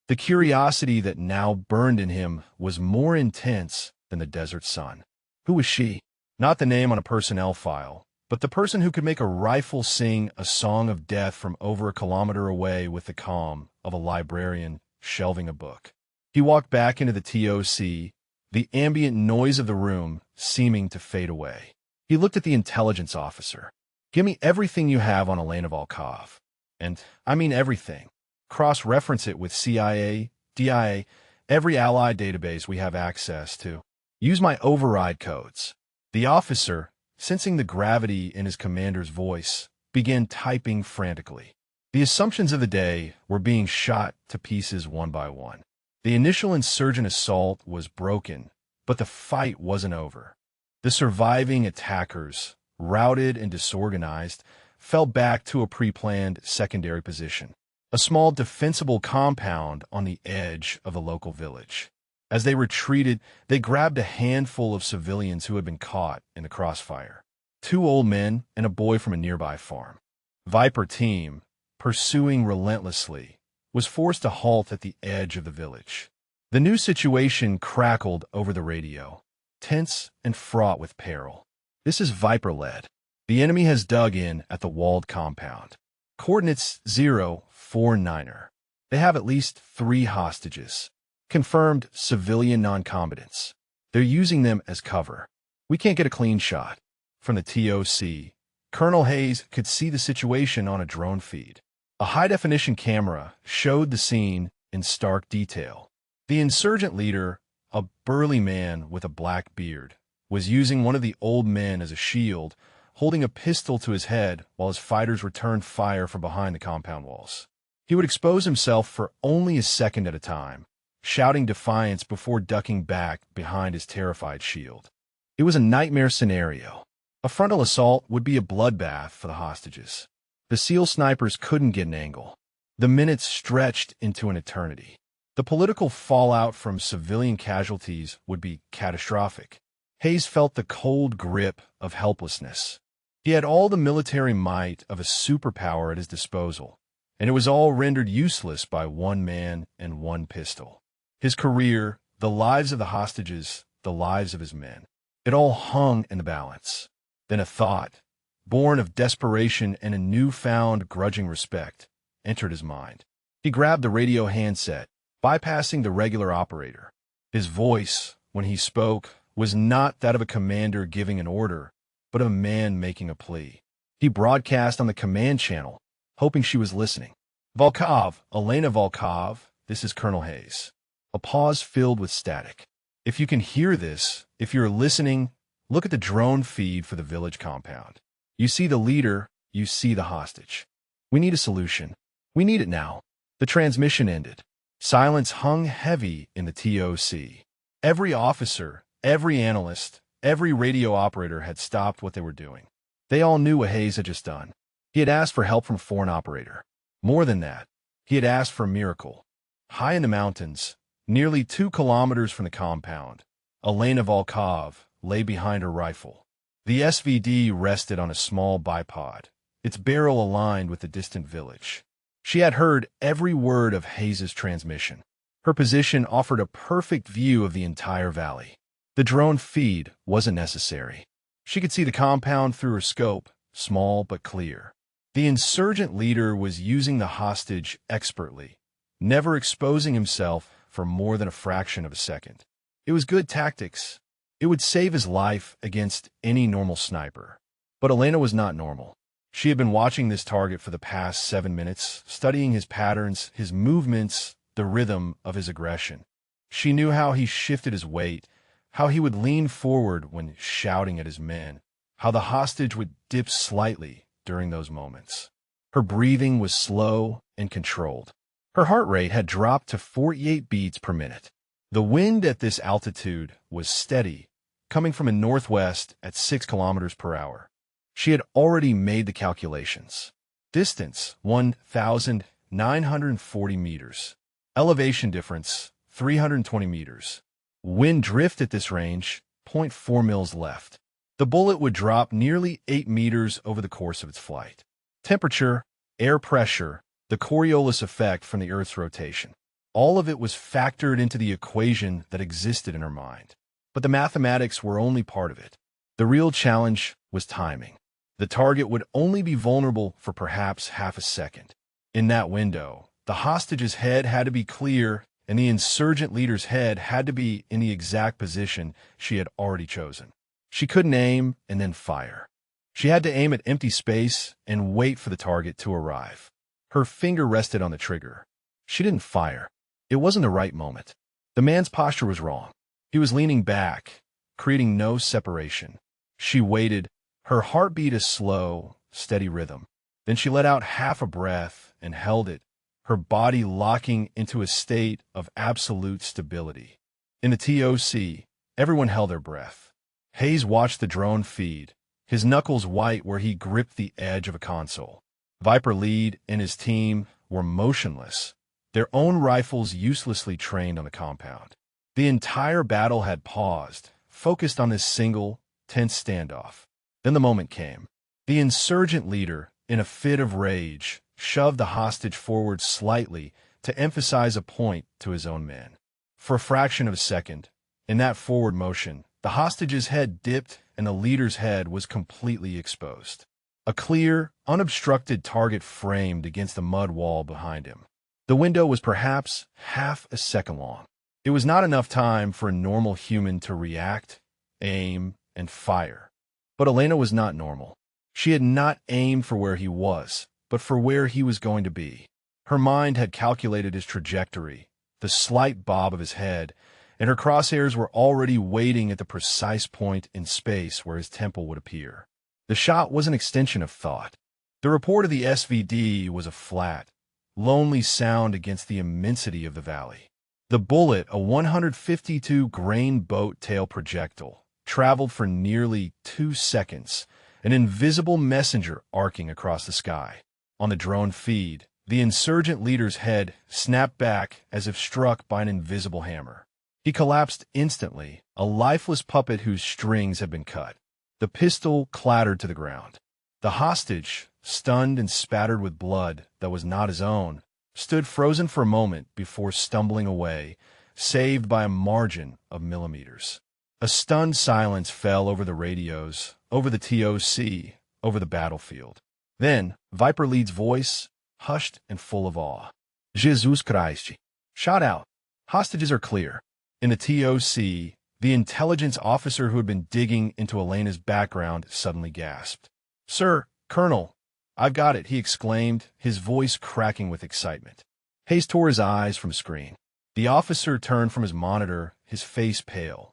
The curiosity that now burned in him was more intense than the desert sun. Who was she? Not the name on a personnel file, but the person who could make a rifle sing a song of death from over a kilometer away with the calm of a librarian shelving a book. He walked back into the TOC, the ambient noise of the room seeming to fade away. He looked at the intelligence officer. "Give me everything you have on Elena Volkov. And I mean everything. Cross-reference it with CIA, DIA, every allied database we have access to. Use my override codes." The officer, sensing the gravity in his commander's voice, began typing frantically. The assumptions of the day were being shot to pieces one by one. The initial insurgent assault was broken, but the fight wasn't over. The surviving attackers, routed and disorganized, fell back to a pre-planned secondary position, a small defensible compound on the edge of the local village. As they retreated, they grabbed a handful of civilians who had been caught in the crossfire. 2 old men and a boy from a nearby farm. Viper team, pursuing relentlessly, was forced to halt at the edge of the village. The new situation crackled over the radio, tense and fraught with peril. "This is Viper-led. The enemy has dug in at the walled compound. Coordinates 049er. They have at least 3 hostages. Confirmed civilian non-combatants. They're using them as cover. We can't get a clean shot." From the TOC, Colonel Hayes could see the situation on a drone feed. A high-definition camera showed the scene in stark detail. The insurgent leader, a burly man with a black beard, was using one of the old men as a shield, holding a pistol to his head while his fighters returned fire from behind the compound walls. He would expose himself for only a second at a time, shouting defiance before ducking back behind his terrified shield. It was a nightmare scenario. A frontal assault would be a bloodbath for the hostages. The SEAL snipers couldn't get an angle. The minutes stretched into an eternity. The political fallout from civilian casualties would be catastrophic. Hayes felt the cold grip of helplessness. He had all the military might of a superpower at his disposal, and it was all rendered useless by 1 man and 1 pistol. His career, the lives of the hostages, the lives of his men. It all hung in the balance. Then a thought, born of desperation and a newfound grudging respect, entered his mind. He grabbed the radio handset, bypassing the regular operator. His voice, when he spoke, was not that of a commander giving an order, but of a man making a plea. He broadcast on the command channel, hoping she was listening. "Volkov, Elena Volkov, this is Colonel Hayes." A pause filled with static. "If you can hear this, if you're listening, look at the drone feed for the village compound. You see the leader, you see the hostage. We need a solution. We need it now." The transmission ended. Silence hung heavy in the TOC. Every officer, every analyst, every radio operator had stopped what they were doing. They all knew what Hayes had just done. He had asked for help from a foreign operator. More than that, he had asked for a miracle. High in the mountains, nearly 2 kilometers from the compound, Elena Volkov lay behind her rifle. The SVD rested on a small bipod, its barrel aligned with the distant village. She had heard every word of Hayes' transmission. Her position offered a perfect view of the entire valley. The drone feed wasn't necessary. She could see the compound through her scope, small but clear. The insurgent leader was using the hostage expertly, never exposing himself for more than a fraction of a second. It was good tactics. It would save his life against any normal sniper. But Elena was not normal. She had been watching this target for the past 7 minutes, studying his patterns, his movements, the rhythm of his aggression. She knew how he shifted his weight, how he would lean forward when shouting at his men, how the hostage would dip slightly during those moments. Her breathing was slow and controlled. Her heart rate had dropped to 48 beats per minute. The wind at this altitude was steady, coming from a northwest at 6 kilometers per hour. She had already made the calculations. Distance, 1,940 meters. Elevation difference, 320 meters. Wind drift at this range, 0.4 mils left. The bullet would drop nearly 8 meters over the course of its flight. Temperature, air pressure, the Coriolis effect from the Earth's rotation. All of it was factored into the equation that existed in her mind. But the mathematics were only part of it. The real challenge was timing. The target would only be vulnerable for perhaps half a second. In that window, the hostage's head had to be clear, and the insurgent leader's head had to be in the exact position she had already chosen. She couldn't aim and then fire. She had to aim at empty space and wait for the target to arrive. Her finger rested on the trigger. She didn't fire. It wasn't the right moment. The man's posture was wrong. He was leaning back, creating no separation. She waited, her heartbeat a slow, steady rhythm. Then she let out half a breath and held it, her body locking into a state of absolute stability. In the TOC, everyone held their breath. Hayes watched the drone feed, his knuckles white where he gripped the edge of a console. Viper Lead and his team were motionless, their own rifles uselessly trained on the compound. The entire battle had paused, focused on this single, tense standoff. Then the moment came. The insurgent leader, in a fit of rage, shoved the hostage forward slightly to emphasize a point to his own men. For a fraction of a second, in that forward motion, the hostage's head dipped and the leader's head was completely exposed. A clear, unobstructed target framed against the mud wall behind him. The window was perhaps half a second long. It was not enough time for a normal human to react, aim, and fire. But Elena was not normal. She had not aimed for where he was, but for where he was going to be. Her mind had calculated his trajectory, the slight bob of his head, and her crosshairs were already waiting at the precise point in space where his temple would appear. The shot was an extension of thought. The report of the SVD was a flat, lonely sound against the immensity of the valley. The bullet, a 152-grain boat tail projectile, traveled for nearly 2 seconds, an invisible messenger arcing across the sky. On the drone feed, the insurgent leader's head snapped back as if struck by an invisible hammer. He collapsed instantly, a lifeless puppet whose strings had been cut. The pistol clattered to the ground. The hostage, stunned and spattered with blood that was not his own, stood frozen for a moment before stumbling away, saved by a margin of millimeters. A stunned silence fell over the radios, over the TOC, over the battlefield. Then, Viper Lead's voice, hushed and full of awe. Jesus Christ! Shot out. Hostages are clear. In the TOC, the intelligence officer who had been digging into Elena's background suddenly gasped. "Sir, Colonel, I've got it," he exclaimed, his voice cracking with excitement. Hayes tore his eyes from screen. The officer turned from his monitor, his face pale.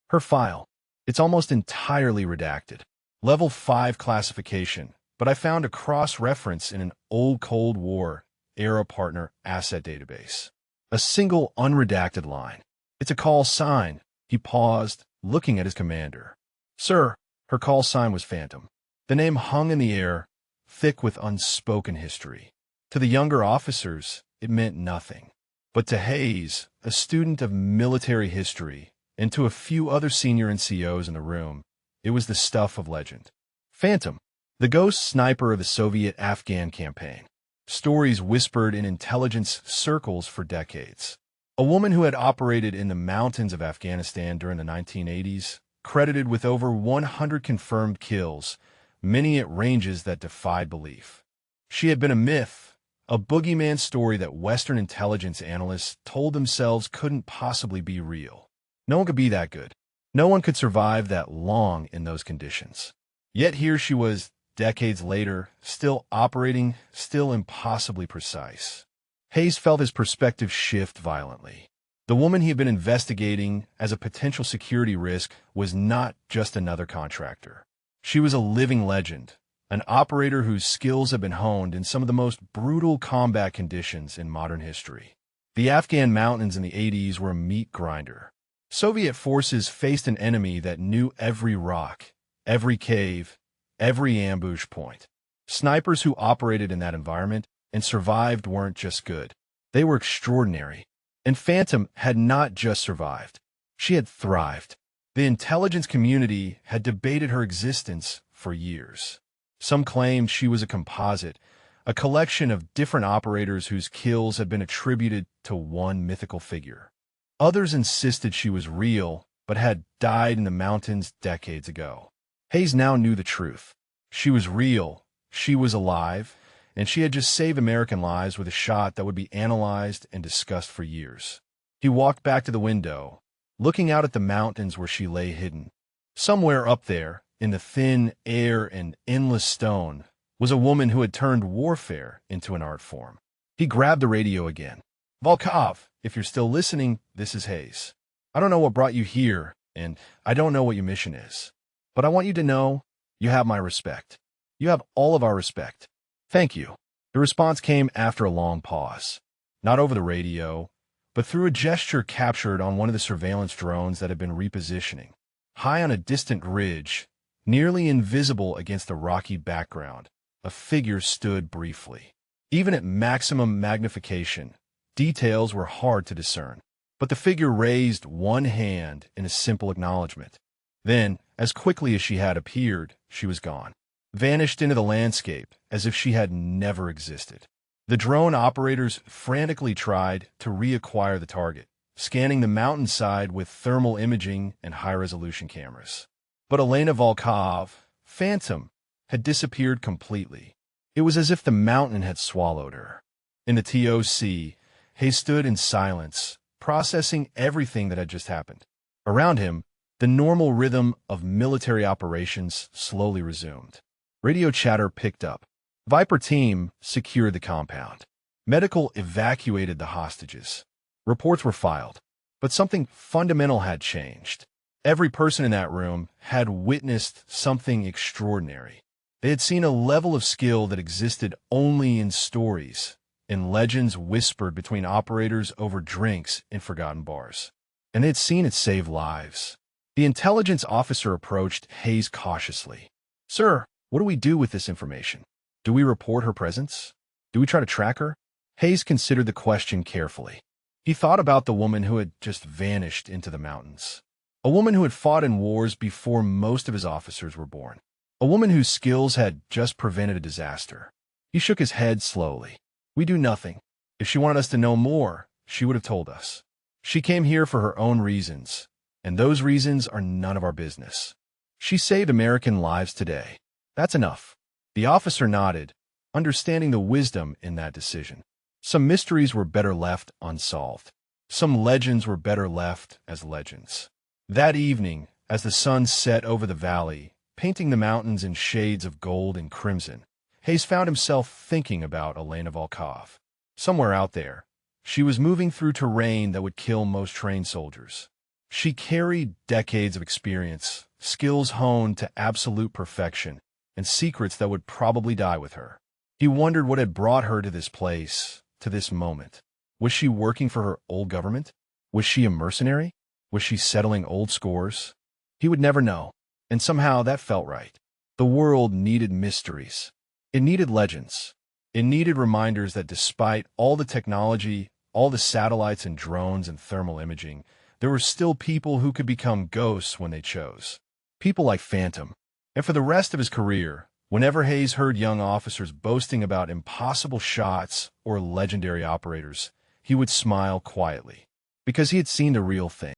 "Her file. It's almost entirely redacted. Level 5 classification, but I found a cross-reference in an old Cold War-era partner asset database. A single unredacted line. It's a call sign." He paused, looking at his commander. "Sir," her call sign was Phantom. The name hung in the air, thick with unspoken history. To the younger officers, it meant nothing. But to Hayes, a student of military history, and to a few other senior NCOs in the room, it was the stuff of legend. Phantom, the ghost sniper of the Soviet-Afghan campaign. Stories whispered in intelligence circles for decades. A woman who had operated in the mountains of Afghanistan during the 1980s, credited with over 100 confirmed kills, many at ranges that defied belief. She had been a myth, a boogeyman story that Western intelligence analysts told themselves couldn't possibly be real. No one could be that good. No one could survive that long in those conditions. Yet here she was, decades later, still operating, still impossibly precise. Hayes felt his perspective shift violently. The woman he had been investigating as a potential security risk was not just another contractor. She was a living legend, an operator whose skills had been honed in some of the most brutal combat conditions in modern history. The Afghan mountains in the 80s were a meat grinder. Soviet forces faced an enemy that knew every rock, every cave, every ambush point. Snipers who operated in that environment and survived weren't just good. They were extraordinary. And Phantom had not just survived. She had thrived. The intelligence community had debated her existence for years. Some claimed she was a composite, a collection of different operators whose kills had been attributed to one mythical figure. Others insisted she was real, but had died in the mountains decades ago. Hayes now knew the truth. She was real, she was alive, and she had just saved American lives with a shot that would be analyzed and discussed for years. He walked back to the window, looking out at the mountains where she lay hidden. Somewhere up there, in the thin air and endless stone, was a woman who had turned warfare into an art form. He grabbed the radio again. "Volkov, if you're still listening, this is Hayes. I don't know what brought you here, and I don't know what your mission is. But I want you to know you have my respect. You have all of our respect. Thank you." The response came after a long pause. Not over the radio, but through a gesture captured on one of the surveillance drones that had been repositioning. High on a distant ridge, nearly invisible against the rocky background, a figure stood briefly. Even at maximum magnification, details were hard to discern. But the figure raised one hand in a simple acknowledgement. Then, as quickly as she had appeared, she was gone, vanished into the landscape as if she had never existed. The drone operators frantically tried to reacquire the target, scanning the mountainside with thermal imaging and high-resolution cameras. But Elena Volkov, Phantom, had disappeared completely. It was as if the mountain had swallowed her. In the TOC, Hayes stood in silence, processing everything that had just happened. Around him, the normal rhythm of military operations slowly resumed. Radio chatter picked up. Viper team secured the compound. Medical evacuated the hostages. Reports were filed. But something fundamental had changed. Every person in that room had witnessed something extraordinary. They had seen a level of skill that existed only in stories, in legends whispered between operators over drinks in forgotten bars. And they had seen it save lives. The intelligence officer approached Hayes cautiously. "Sir, what do we do with this information? Do we report her presence? Do we try to track her?" Hayes considered the question carefully. He thought about the woman who had just vanished into the mountains. A woman who had fought in wars before most of his officers were born. A woman whose skills had just prevented a disaster. He shook his head slowly. "We do nothing. If she wanted us to know more, she would have told us. She came here for her own reasons, and those reasons are none of our business. She saved American lives today. That's enough." The officer nodded, understanding the wisdom in that decision. Some mysteries were better left unsolved. Some legends were better left as legends. That evening, as the sun set over the valley, painting the mountains in shades of gold and crimson, Hayes found himself thinking about Elena Volkov. Somewhere out there, she was moving through terrain that would kill most trained soldiers. She carried decades of experience, skills honed to absolute perfection, and secrets that would probably die with her. He wondered what had brought her to this place, to this moment. Was she working for her old government? Was she a mercenary? Was she settling old scores? He would never know, and somehow that felt right. The world needed mysteries. It needed legends. It needed reminders that despite all the technology, all the satellites and drones and thermal imaging, there were still people who could become ghosts when they chose. People like Phantom. And for the rest of his career, whenever Hayes heard young officers boasting about impossible shots or legendary operators, he would smile quietly, because he had seen the real thing.